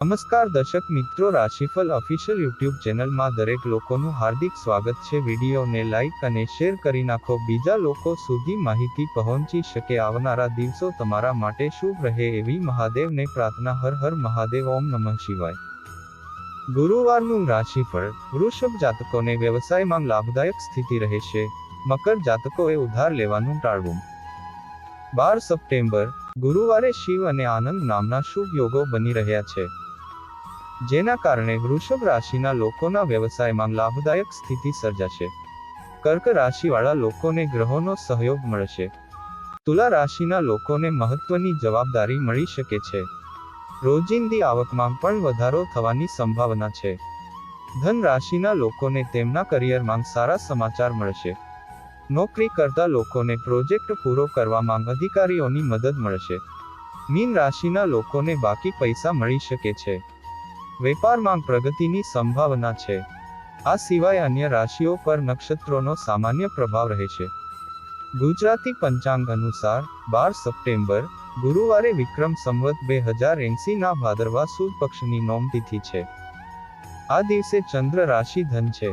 નમસ્કાર દર્શક મિત્રો, રાશિફળ ઓફિશિયલ યુટ્યુબ ચેનલમાં દરેક લોકોનું હાર્દિક સ્વાગત છે। વિડીયોને લાઇક અને શેર કરી નાખો, બીજા લોકો સુધી માહિતી પહોંચી શકે। આવનારા દિવસો તમારા માટે શુભ રહે એવી મહાદેવને પ્રાર્થના। હર હર મહાદેવ, ઓમ નમઃ શિવાય। ગુરુવારનું રાશિફળ। વૃષભ જાતકોને વ્યવસાયમાં લાભદાયક સ્થિતિ રહેશે। મકર જાતકોએ ઉધાર લેવાનું ટાળવું। 12 સપ્ટેમ્બર ગુરુવારે શિવ અને આનંદ નામના શુભ યોગો બની રહ્યા છે, જેના કારણે વૃષભ રાશિના લોકોના વ્યવસાયમાં લાભદાયક સ્થિતિ સર્જાશે। કર્ક રાશિવાળા લોકોને ગ્રહોનો સહયોગ મળશે। તુલા રાશિના લોકોને મહત્વની જવાબદારી મળી શકે છે। રોજિંદી આવકમાં પણ વધારો થવાની સંભાવના છે। ધન રાશિના લોકોને તેમના કરિયરમાં સારા સમાચાર મળશે। નોકરી કરતા લોકોને પ્રોજેક્ટ પૂરો કરવામાં અધિકારીઓની મદદ મળશે। મીન રાશિના લોકોને બાકી પૈસા મળી શકે છે। વેપારમાં પ્રગતિની સંભાવના છે। આ સિવાય અન્ય રાશિઓ પર નક્ષત્રોનો સામાન્ય પ્રભાવ રહેશે। ગુજરાતી પંચાંગ અનુસાર 12 સપ્ટેમ્બર ગુરુવારે વિક્રમ સંવત 2080 ના ભાદરવા સુદ પક્ષની નોમ તિથિ છે। આ દિવસે ચંદ્ર રાશિ ધન છે।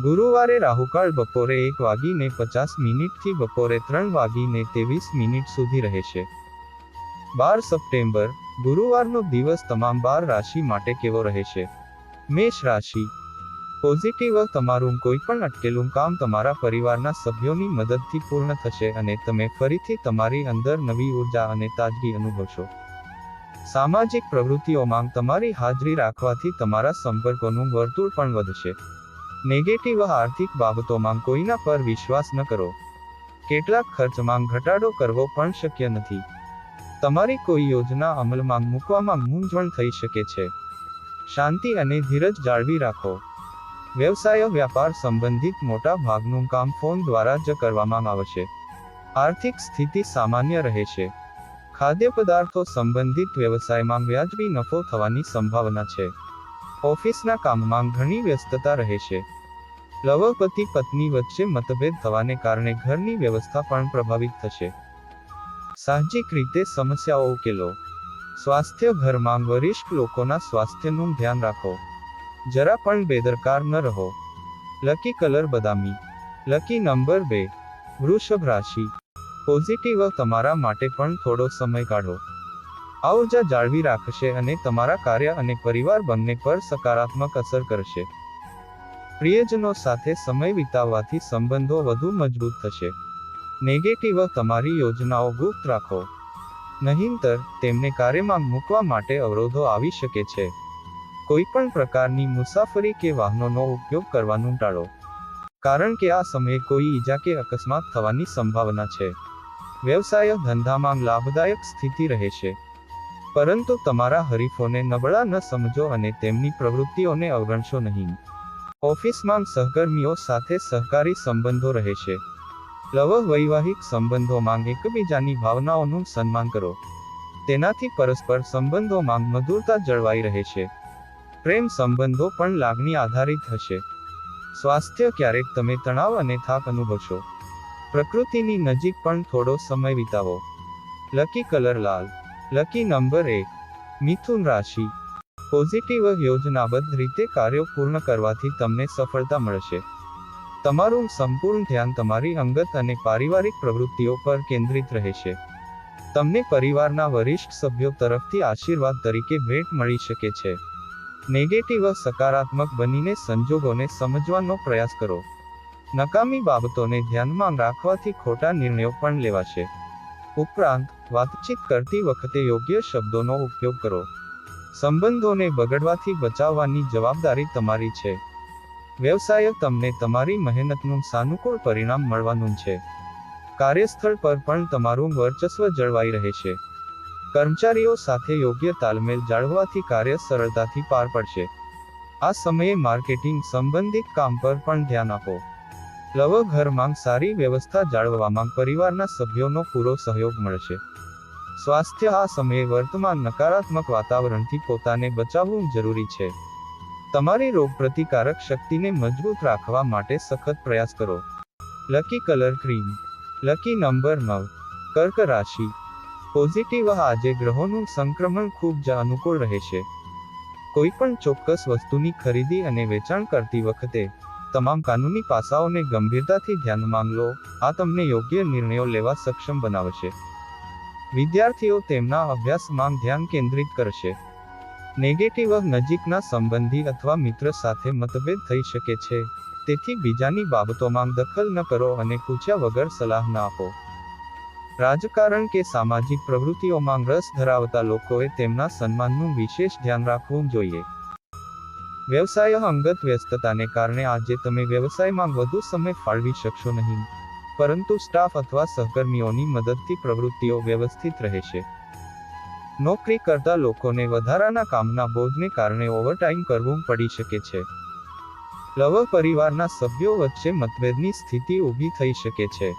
ગુરુવારે રાહુકાળ બપોરે 1:50 થી બપોરે 3:23 સુધી રહેશે। 12 સપ્ટેમ્બર ગુરુવારનો દિવસ તમામ 12 રાશિ માટે કેવો રહેશે? મેષ રાશિ। પોઝિટિવ, તમારું કોઈ પણ અટકેલું કામ તમારા પરિવારના સભ્યોની મદદથી પૂર્ણ થશે અને તમે ફરીથી તમારી અંદર નવી ઉર્જા અને તાજગી અનુભવશો। સામાજિક પ્રવૃત્તિઓમાં તમારી હાજરી રાખવાથી તમારા સંપર્કોનું વર્તુળ પણ વધશે। નેગેટિવ, આર્થિક બાબતોમાં કોઈના પર વિશ્વાસ ન કરો। કેટલાક ખર્ચમાં ઘટાડો કરવો પણ શક્ય નથી। તમારી કોઈ યોજના અમલમાં મૂકવામાં મૂંઝવણ થઈ શકે છે। શાંતિ અને ધીરજ જાળવી રાખો। વ્યવસાય, વ્યાપાર સંબંધિત મોટા ભાગનું કામ ફોન દ્વારા જ કરવામાં આવશે। આર્થિક સ્થિતિ સામાન્ય રહેશે। ખાદ્ય પદાર્થો સંબંધિત વ્યવસાયમાં વ્યાજબી નફો થવાની સંભાવના છે। ઓફિસના કામમાં ઘણી વ્યસ્તતા રહેશે। લવ, પતિ પત્ની વચ્ચે મતભેદ થવાને કારણે ઘરની વ્યવસ્થા પણ પ્રભાવિત થશે। સાહજિક રીતે સમસ્યાઓ ઉકેલો। સ્વાસ્થ્ય, ઘરમાં વરિષ્ઠ લોકોના સ્વાસ્થ્યનું ધ્યાન રાખો। જરા પણ બેદરકાર ન રહો। લકી કલર બદામી। Lucky number 2। વૃષભ રાશિ। પોઝિટિવ, તમારા માટે પણ થોડો સમય કાઢો। આ ઉર્જા જાળવી રાખશે અને તમારા કાર્ય અને પરિવાર બંને પર સકારાત્મક અસર કરશે। પ્રિયજનો સાથે સમય વિતાવવાથી સંબંધો વધુ મજબૂત થશે। નેગેટિવ, તમારી યોજનાઓ ગુપ્ત રાખો, નહીંતર તેમને કાર્યમાં મૂકવા માટે અવરોધો આવી શકે છે। કોઈ પણ પ્રકારની મુસાફરી કે વાહનોનો ઉપયોગ કરવાનું ટાળો, કારણ કે આ સમયે કોઈ ઈજા કે અકસ્માત થવાની સંભાવના છે। વ્યવસાય, ધંધામાં લાભદાયક સ્થિતિ રહેશે, પરંતુ તમારા હરીફોને નબળા ન સમજો અને તેમની પ્રવૃત્તિઓને અવગણશો નહીં। ઓફિસમાં સહકર્મીઓ સાથે સહકારી સંબંધો રહેશે। લવ, વૈવાહિક સંબંધોમાં એકબીજાની ભાવનાઓનું સન્માન કરો, તેનાથી પરસ્પર સંબંધોમાં મધુરતા જળવાઈ રહેશે। પ્રેમ સંબંધો પણ લાગણી આધારિત હશે। સ્વાસ્થ્ય, ક્યારેક તમે તણાવ અને થાક અનુભવશો। પ્રકૃતિની નજીક પણ થોડો સમય વિતાવો। લકી કલર લાલ। Lucky number 1। મિથુન રાશિ। પોઝિટિવ, યોજનાબદ્ધ રીતે કાર્યો પૂર્ણ કરવાથી તમને સફળતા મળશે। તમારું સંપૂર્ણ ધ્યાન તમારી અંગત અને પારિવારિક પ્રવૃત્તિઓ પર કેન્દ્રિત રહેશે। તમને પરિવારના વરિષ્ઠ સભ્યો તરફથી આશીર્વાદ તરીકે ભેટ મળી શકે છે। નેગેટિવ, સકારાત્મક બનીને સંજોગોને સમજવાનો પ્રયાસ કરો। નકામી બાબતોને ધ્યાનમાં રાખવાથી ખોટા નિર્ણયો પણ લેવાશે। ઉપરાંત, વાતચીત કરતી વખતે યોગ્ય શબ્દોનો ઉપયોગ કરો। સંબંધોને બગડવાથી બચાવવાની જવાબદારી તમારી છે। વ્યવસાય, તમને તમારી મહેનતનું સાનુકૂળ પરિણામ મળવાનું છે। કાર્યસ્થળ પર પણ તમારું વર્ચસ્વ જળવાઈ રહેશે। કર્મચારીઓ સાથે યોગ્ય તાલમેલ જાળવવાથી કાર્ય સરળતાથી પાર પડશે। આ સમયે માર્કેટિંગ સંબંધિત કામ પર પણ ધ્યાન આપો। લવ, ઘરમાં સારી વ્યવસ્થા જાળવવામાં પરિવારના સભ્યોનો પૂરો સહયોગ મળશે। સ્વાસ્થ્ય, આ સમયે વર્તમાન નકારાત્મક વાતાવરણથી પોતાને બચાવવું જરૂરી છે। તમારી રોગપ્રતિકારક શક્તિને મજબૂત રાખવા માટે સખત પ્રયાસ કરો। Lucky colour cream. Lucky number 9। કર્ક રાશિ। પોઝિટિવ, આજે ગ્રહોનું સંક્રમણ ખૂબ જ અનુકૂળ રહેશે। કોઈ પણ ચોક્કસ વસ્તુની ખરીદી અને વેચાણ કરતી વખતે તમામ કાનૂની પાસાઓને ગંભીરતાથી ધ્યાનમાં લો. આ તમને યોગ્ય નિર્ણયો લેવા સક્ષમ બનાવશે. વિદ્યાર્થીઓ તેમના અભ્યાસમાં ધ્યાન કેન્દ્રિત કરશે. નેગેટિવ નજીકના સંબંધી અથવા મિત્ર સાથે મતભેદ થઈ શકે છે, તેથી બીજાની બાબતોમાં દખલ ન કરો અને પૂછ્યા વગર સલાહ ન આપો. રાજકારણ કે સામાજિક પ્રવૃત્તિઓમાં રસ ધરાવતા લોકોએ તેમના સન્માનનું વિશેષ ધ્યાન રાખવું જોઈએ. વ્યવસાય અંગત વ્યસ્તતાને કારણે આજે તમે વ્યવસાયમાં વધુ સમય ફાળવી શકશો નહીં, પરંતુ સ્ટાફ અથવા સહકર્મીઓની મદદથી પ્રવૃત્તિઓ વ્યવસ્થિત રહેશે. નોકરી કરતા લોકોને વધારાના કામના બોજને કારણે ઓવરટાઇમ કરવું પડી શકે છે. લવ પરિવારના સભ્યો વચ્ચે મતભેદની સ્થિતિ ઊભી થઈ શકે છે.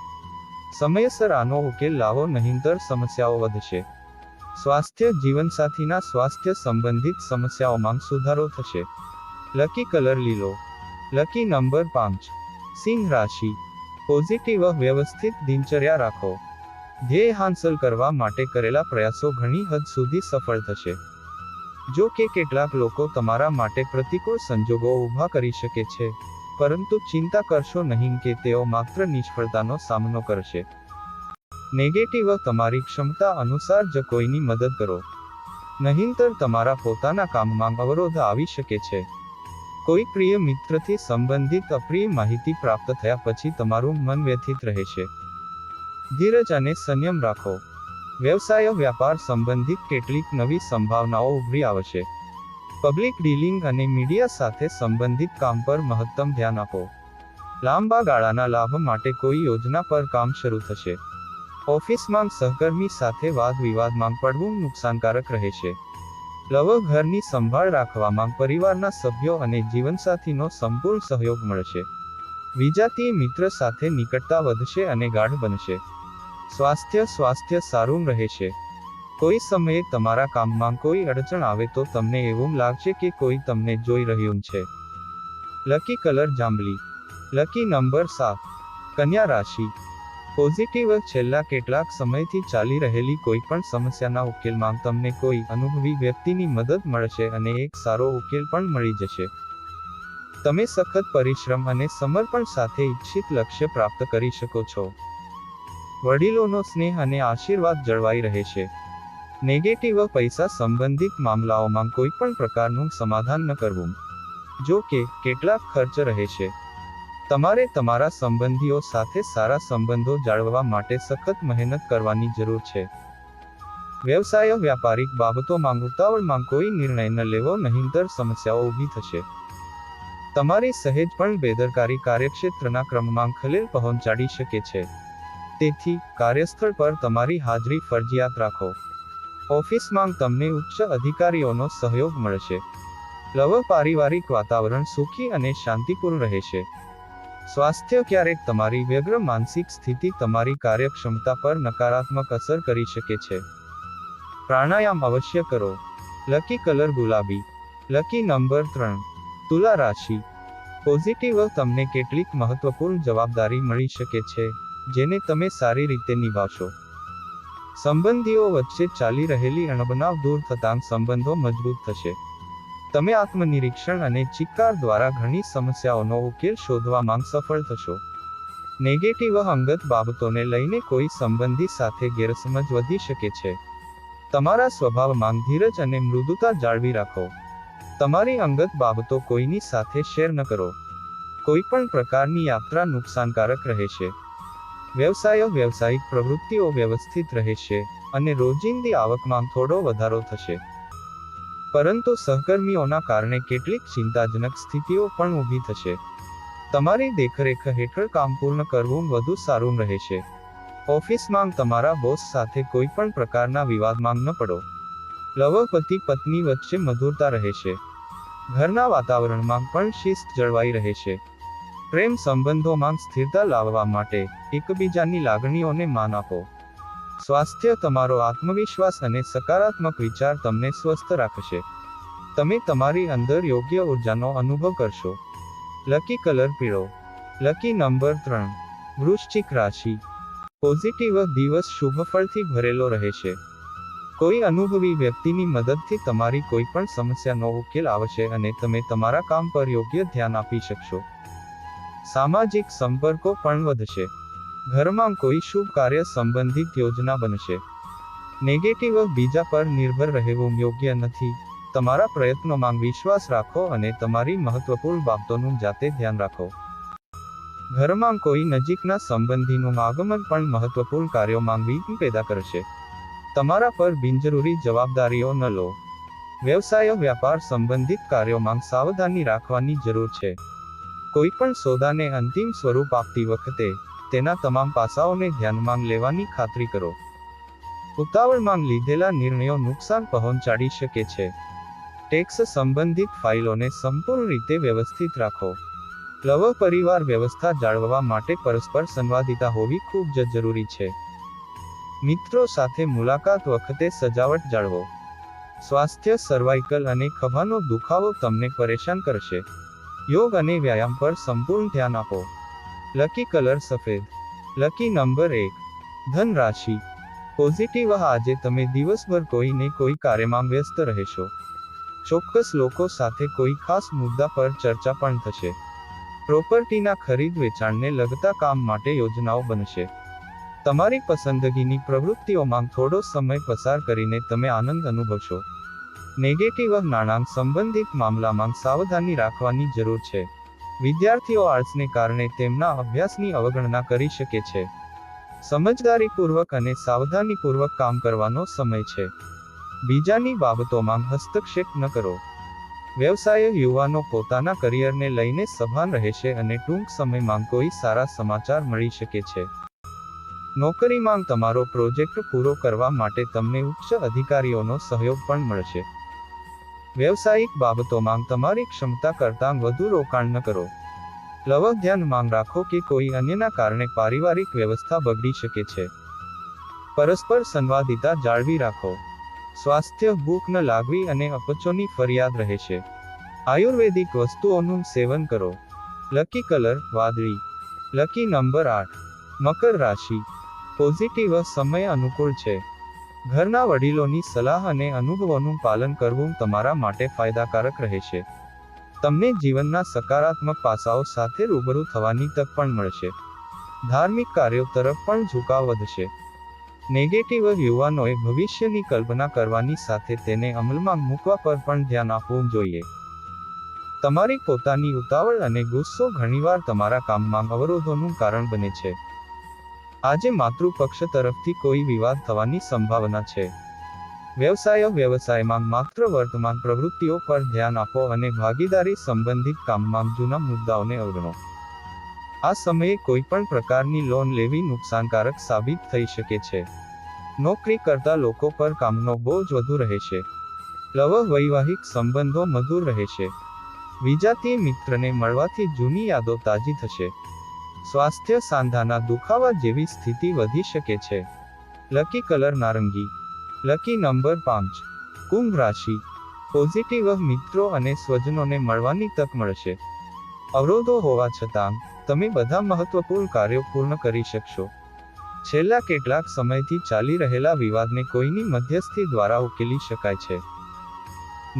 સમયસર આનો ઉકેલ લાવો, નહીંતર સમસ્યાઓ વધશે. સ્વાસ્થ્ય જીવનસાથીના સ્વાસ્થ્ય સંબંધિત સમસ્યાઓમાં સુધારો થશે. લકી કલર લીલો. Lucky number 5. સિંહ રાશિ. પોઝિટિવ વ્યવસ્થિત દિનચર્યા રાખો. ધ્યેય હાંસલ કરવા માટે કરેલા પ્રયાસો ઘણી હદ સુધી સફળ થશે. જો કે કેટલાક લોકો તમારા માટે પ્રતિકૂળ સંજોગો ઊભા કરી શકે છે, પરંતુ ચિંતા કરશો નહીં કે તેઓ માત્ર નિષ્ફળતાનો સામનો કરશે. નેગેટિવ તમારી ક્ષમતા અનુસાર જ કોઈની મદદ કરો, નહીંતર તમારા પોતાના કામમાં અવરોધ આવી શકે છે. કોઈ પ્રિય મિત્રથી સંબંધિત અપ્રિય માહિતી પ્રાપ્ત થયા પછી તમારું મન વ્યથિત રહેશે. ધીરજ અને સંયમ રાખો. વ્યવસાય વ્યાપાર સંબંધિત કેટલીક નવી સંભાવનાઓ ઉભરી આવશે. પબ્લિક ડીલિંગ અને મીડિયા સાથે સંબંધિત કામ પર મહત્તમ ધ્યાન આપો. લાંબા ગાળાના લાભ માટે કોઈ યોજના પર કામ શરૂ થશે. ઓફિસમાં સહકર્મી સાથે વાદ વિવાદમાં પડવું નુકસાનકારક રહેશે. લવ ઘરની સંભાળ રાખવામાં પરિવારના સભ્યો અને જીવનસાથીનો સંપૂર્ણ સહયોગ મળશે. વિજાતીય મિત્ર સાથે નિકટતા વધશે અને ગાઢ બનશે. સ્વાસ્થ્ય સારું રહેશે. કોઈ સમયે તમારા કામમાં કોઈ અડચણ આવે તો તમને એવું લાગશે કે કોઈ તમને જોઈ રહ્યું છે. લકી કલર જાંબલી. Lucky number 7. કન્યા રાશિ. પોઝિટિવ છેલ્લા કેટલાક સમયથી ચાલી રહેલી કોઈ પણ સમસ્યાના ઉકેલમાં તમને કોઈ અનુભવી વ્યક્તિની મદદ મળશે અને એક સારો ઉકેલ પણ મળી જશે. તમે સખત પરિશ્રમ અને સમર્પણ સાથે ઇચ્છિત લક્ષ્ય પ્રાપ્ત કરી શકો છો. વડીલોનો સ્નેહ અને આશીર્વાદ જળવાઈ રહેશે. નેગેટિવ પૈસા સંબંધિત મામલાઓમાં કોઈ પણ પ્રકારનું સમાધાન ન કરવું. જો કે કેટલાક ખર્ચ રહેશે. તમારે તમારા સંબંધીઓ સાથે સારા સંબંધો જાળવવા માટે સખત મહેનત કરવાની જરૂર છે. વ્યવસાય વ્યાપારિક બાબતોમાં ઉતાવળમાં કોઈ નિર્ણય ન લેવો, નહીંતર સમસ્યાઓ ઊભી થશે. તમારી સહેજ પણ બેદરકારી કાર્યક્ષેત્રના ક્રમમાં ખલેલ પહોંચાડી શકે છે. તેથી કાર્યસ્થળ પર તમારી હાજરી ફરજિયાત રાખો. ઓફિસમાં તમને ઉચ્ચ અધિકારીઓનો સહયોગ મળશે. લવ પારિવારિક વાતાવરણ સુખી અને શાંતિપૂર્ણ રહેશે. સ્વાસ્થ્ય ક્યારેક તમારી વ્યગ્ર માનસિક સ્થિતિ તમારી કાર્યક્ષમતા પર નકારાત્મક અસર કરી શકે છે. પ્રાણાયામ અવશ્ય કરો. લકી કલર ગુલાબી. Lucky number 3. તુલા રાશિ. પોઝિટિવ તમને કેટલીક મહત્વપૂર્ણ જવાબદારી મળી શકે છે, જેને તમે સારી રીતે નિભાવશો. સંબંધીઓ વચ્ચે ચાલી રહેલી અણબનાવ દૂર થતાં સંબંધો મજબૂત થશે. તમે આત્મનિરીક્ષણ અને ચિત્કાર દ્વારા ઘણી સમસ્યાઓનો ઉકેલ શોધવામાં સફળ થશો. નેગેટિવ અંગત બાબતોને લઈને કોઈ સંબંધી સાથે ગેરસમજ વધી શકે છે. તમારા સ્વભાવમાં ધીરજ અને મૃદુતા જાળવી રાખો. તમારી અંગત બાબતો કોઈની સાથે શેર ન કરો. કોઈ પણ પ્રકારની યાત્રા નુકસાનકારક રહેશે. વ્યવસાયિક પ્રવૃત્તિઓ વ્યવસ્થિત રહેશે અને રોજિંદી આવકમાં થોડો વધારો થશે. પરંતુ સહકર્મીઓના કારણે કેટલીક ચિંતાજનક સ્થિતિઓ પણ ઊભી થશે. તમારી દેખરેખ હેઠળ કામ પૂર્ણ કરવું વધુ સારું રહેશે. ઓફિસમાં તમારા બોસ સાથે કોઈ પણ પ્રકારના વિવાદમાં ન પડો. લવ પતિ પત્ની વચ્ચે મધુરતા રહેશે. ઘરના વાતાવરણમાં પણ શિસ્ત જળવાઈ રહેશે. પ્રેમ સંબંધોમાં સ્થિરતા લાવવા માટે એકબીજાની લાગણીઓને માન આપો. સ્વાસ્થ્ય તમારો આત્મવિશ્વાસ અને સકારાત્મક વિચાર તમને સ્વસ્થ રાખશે. તમે તમારી અંદર યોગ્ય ઉર્જાનો અનુભવ કરશો. લકી કલર પીળો. Lucky number 3. વૃશ્ચિક રાશિ. પોઝિટિવ દિવસ શુભ ફળથી ભરેલો રહેશે. કોઈ અનુભવી વ્યક્તિની મદદથી તમારી કોઈ પણ સમસ્યાનો ઉકેલ આવશે અને તમે તમારા કામ પર યોગ્ય ધ્યાન આપી શકશો. સામાજિક સંપર્કો પણ વધશે. ઘરમાં કોઈ શુભ કાર્ય સંબંધિત યોજના બનશે. નેગેટિવ બીજા પર નિર્ભર રહેવું યોગ્ય નથી. તમારા પ્રયત્નોમાં વિશ્વાસ રાખો અને તમારી મહત્વપૂર્ણ બાબતોનું જાતે ધ્યાન રાખો. ઘરમાં કોઈ નજીકના સંબંધીનું આગમન પણ મહત્વપૂર્ણ કાર્યોમાં વિઘ્ન પેદા કરશે. તમારા પર બિનજરૂરી જવાબદારીઓ ન લો. વ્યવસાય વ્યાપાર સંબંધિત કાર્યોમાં સાવધાની રાખવાની જરૂર છે. કોઈ પણ સોદાને અંતિમ સ્વરૂપ આપતી વખતે તેના તમામ પાસાઓને ધ્યાનમાં લેવાની ખાતરી કરો. ઉતાવળમાં લીધેલા નિર્ણયો નુકસાન પહોંચાડી શકે છે. ટેક્સ સંબંધિત ફાઇલોને સંપૂર્ણ રીતે વ્યવસ્થિત રાખો. લવ પરિવાર વ્યવસ્થા જાળવવા માટે પરસ્પર સંવાદિતા હોવી ખૂબ જ જરૂરી છે. મિત્રો સાથે મુલાકાત વખતે સજાવટ જાળવો. સ્વાસ્થ્ય સર્વાઇકલ અને ખભાનો દુખાવો તમને પરેશાન કરશે. યોગ અને વ્યાયામ પર સંપૂર્ણ ધ્યાન આપો. લકી કલર સફેદ. Lucky number 1. ધન રાશિ. પોઝિટિવ આજે તમે દિવસભર કોઈને કોઈ કાર્યમાં વ્યસ્ત રહેશો. ચોક્કસ લોકો સાથે કોઈ ખાસ મુદ્દા પર ચર્ચા પણ થશે. પ્રોપર્ટીના ખરીદ વેચાણને લગતા કામ માટે યોજનાઓ બનશે. તમારી પસંદગીની પ્રવૃત્તિઓમાં થોડો સમય પસાર કરીને તમે આનંદ અનુભવશો. નેગેટિવ નાણાં સંબંધિત મામલામાં સાવધાની રાખવાની જરૂર છે. વિદ્યાર્થીઓ આળસને કારણે તેમના અભ્યાસની અવગણના કરી શકે છે. સમજદારીપૂર્વક અને સાવધાનીપૂર્વક કામ કરવાનો સમય છે. બીજાની બાબતોમાં હસ્તક્ષેપ ન કરો. વ્યવસાય યુવાનો પોતાના કરિયરને લઈને સભાન રહેશે અને ટૂંક સમયમાં કોઈ સારા સમાચાર મળી શકે છે. નોકરીમાં તમારો પ્રોજેક્ટ પૂરો કરવા માટે તમને ઉચ્ચ અધિકારીઓનો સહયોગ પણ મળશે. વ્યવસાયિક બાબતોમાં તમારી ક્ષમતા કરતાં વધુ રોકાણ ન કરો. લવ ધ્યાનમાં રાખો કે કોઈ અન્યના કારણે પારિવારિક વ્યવસ્થા બગડી શકે છે. પરસ્પર સંવાદિતા જાળવી રાખો. સ્વાસ્થ્ય ભૂખ ન લાગવી અને અપચોની ફરિયાદ રહેશે. આયુર્વેદિક વસ્તુઓનું સેવન કરો. લકી કલર વાદળી. Lucky number 8. મકર રાશિ. પોઝિટિવ સમય અનુકૂળ છે. ઘરના વડીલોની સલાહ અને અનુભવોનું પાલન કરવું તમારા માટે ફાયદાકારક રહેશે. તમને જીવનના સકારાત્મક પાસાઓ સાથે રૂબરૂ થવાની તક પણ મળશે. ધાર્મિક કાર્યો તરફ પણ ઝુકાવ વધશે. નેગેટિવ યુવાનોએ ભવિષ્યની કલ્પના કરવાની સાથે તેને અમલમાં મૂકવા પર પણ ધ્યાન આપવું જોઈએ. તમારી પોતાની ઉતાવળ અને ગુસ્સો ઘણીવાર તમારા કામમાં અવરોધોનું કારણ બને છે. આજે માતૃપક્ષ તરફથી કોઈ વિવાદ થવાની સંભાવના છે. વ્યવસાયમાં માત્ર વર્તમાન પ્રવૃત્તિઓ પર ધ્યાન આપો અને ભાગીદારી સંબંધિત કામમાં જૂના મુદ્દાઓને અવગણો. આ સમયે કોઈ પણ પ્રકારની લોન લેવી નુકસાનકારક સાબિત થઈ શકે છે. નોકરી કરતા લોકો પર કામનો બોજ વધુ રહેશે. લવ વૈવાહિક સંબંધો મધુર રહેશે. વિજાતીય મિત્રને મળવાથી જૂની યાદો તાજી થશે. સ્વાસ્થ્ય સાંધાના દુખાવા જેવી સ્થિતિ વધી શકે છે. લકી કલર નારંગી. Lucky number 5. કુંભ રાશિ. પોઝિટિવ મિત્રો અને સ્વજનોને મળવાની તક મળશે. અવરોધો હોવા છતાં તમે બધા મહત્વપૂર્ણ કાર્યો પૂર્ણ કરી શકશો. છેલ્લા કેટલાક સમયથી ચાલી રહેલા વિવાદને કોઈની મધ્યસ્થી દ્વારા ઉકેલી શકાય છે.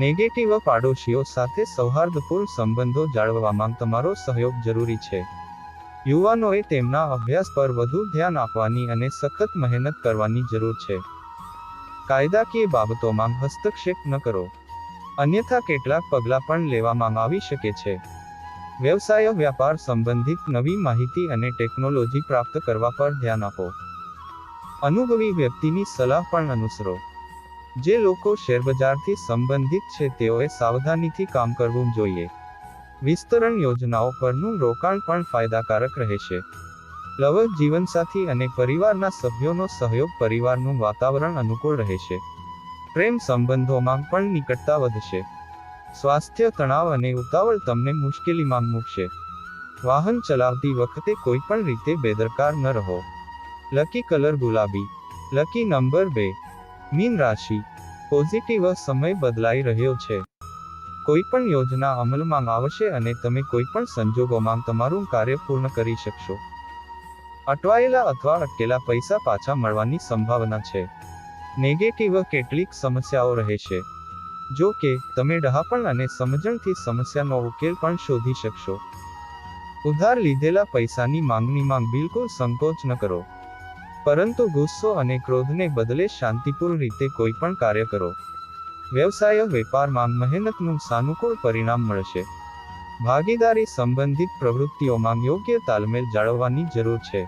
નેગેટિવ પાડોશીઓ સાથે સૌહાર્દપૂર્ણ સંબંધો જાળવવામાં તમારો સહયોગ જરૂરી છે. યુવાનોએ તેમના અભ્યાસ પર વધુ ધ્યાન આપવાની અને સખત મહેનત કરવાની જરૂર છે. કાયદાકીય બાબતોમાં હસ્તક્ષેપ ન કરો, અન્યથા કેટલાક પગલાં પણ લેવામાં આવી શકે છે. વ્યવસાય વ્યાપાર સંબંધિત નવી માહિતી અને ટેકનોલોજી પ્રાપ્ત કરવા પર ધ્યાન આપો. અનુભવી વ્યક્તિની સલાહ પણ અનુસરો. જે લોકો શેરબજારથી સંબંધિત છે તેઓએ સાવધાનીથી કામ કરવું જોઈએ. વિસ્તરણ યોજનાઓ પરનું રોકાણ પણ ફાયદાકારક રહેશે. લવ જીવનસાથી અને પરિવારના સભ્યોનો સહયોગ પરિવારનું વાતાવરણ અનુકૂળ રહેશે. પ્રેમ સંબંધોમાં પણ નિકટતા વધશે. સ્વાસ્થ્ય તણાવ અને ઉતાવળ તમને મુશ્કેલીમાં મૂકશે. વાહન ચલાવતી વખતે કોઈ પણ રીતે બેદરકાર ન રહો. લકી કલર ગુલાબી. Lucky number 2. મીન રાશિ. પોઝિટિવ સમય બદલાઈ રહ્યો છે. કોઈ પણ યોજના અમલમાં આવશે અને તમે કોઈ પણ સંજોગોમાં તમારું કાર્ય પૂર્ણ કરી શકશો. અટવાયેલા અથવા અટકેલા પૈસા પાછા મળવાની સંભાવના છે. નેગેટિવ કેટલીક સમસ્યાઓ રહેશે. જો કે તમે ડહાપણ અને સમજણથી સમસ્યાનો ઉકેલ પણ શોધી શકશો. ઉધાર લીધેલા પૈસાની માંગ બિલકુલ સંકોચ ન કરો, પરંતુ ગુસ્સો અને ક્રોધને બદલે શાંતિપૂર્ણ રીતે કોઈ પણ કાર્ય કરો. વ્યવસાય વેપારમાં મહેનતનું સાનુકૂળ પરિણામ મળશે. ભાગીદારી સંબંધિત પ્રવૃત્તિઓમાં યોગ્ય તાલમેલ જાળવવાની જરૂર છે.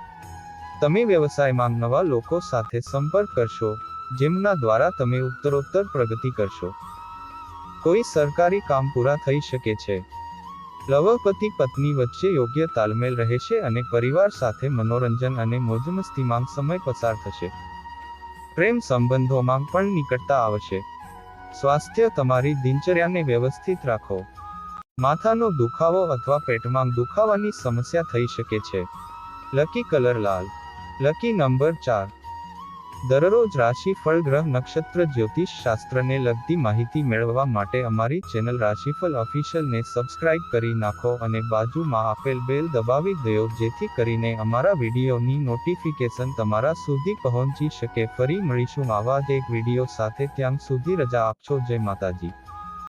તમે વ્યવસાયમાં નવા લોકો સાથે સંપર્ક કરશો, જેમના દ્વારા તમે ઉત્તરોત્તર પ્રગતિ કરશો. કોઈ સરકારી કામ પૂરા થઈ શકે છે. લવપતિ પત્ની વચ્ચે યોગ્ય તાલમેલ રહેશે અને પરિવાર સાથે મનોરંજન અને મોજમસ્તીમાં સમય પસાર થશે. પ્રેમ સંબંધોમાં પણ નિકટતા આવશે. સ્વાસ્થ્ય તમારી દિનચર્યાને વ્યવસ્થિત રાખો. માથાનો દુખાવો અથવા પેટમાં દુખાવાની સમસ્યા થઈ શકે છે. લકી કલર લાલ. Lucky number 4. દરરોજ રાશિફળ ગ્રહ નક્ષત્ર જ્યોતિષ શાસ્ત્રને લગતી માહિતી મેળવવા માટે અમારી ચેનલ રાશિફળ ઓફિશિયલને સબસ્ક્રાઇબ કરી નાખો અને બાજુમાં આપેલ બેલ દબાવી દો, જેથી કરીને અમારા વિડીયોની નોટિફિકેશન તમારા સુધી પહોંચી શકે. ફરી મળીશું આવા જ એક વિડીયો સાથે. ત્યાં સુધી રજા આપશો. જય માતાજી.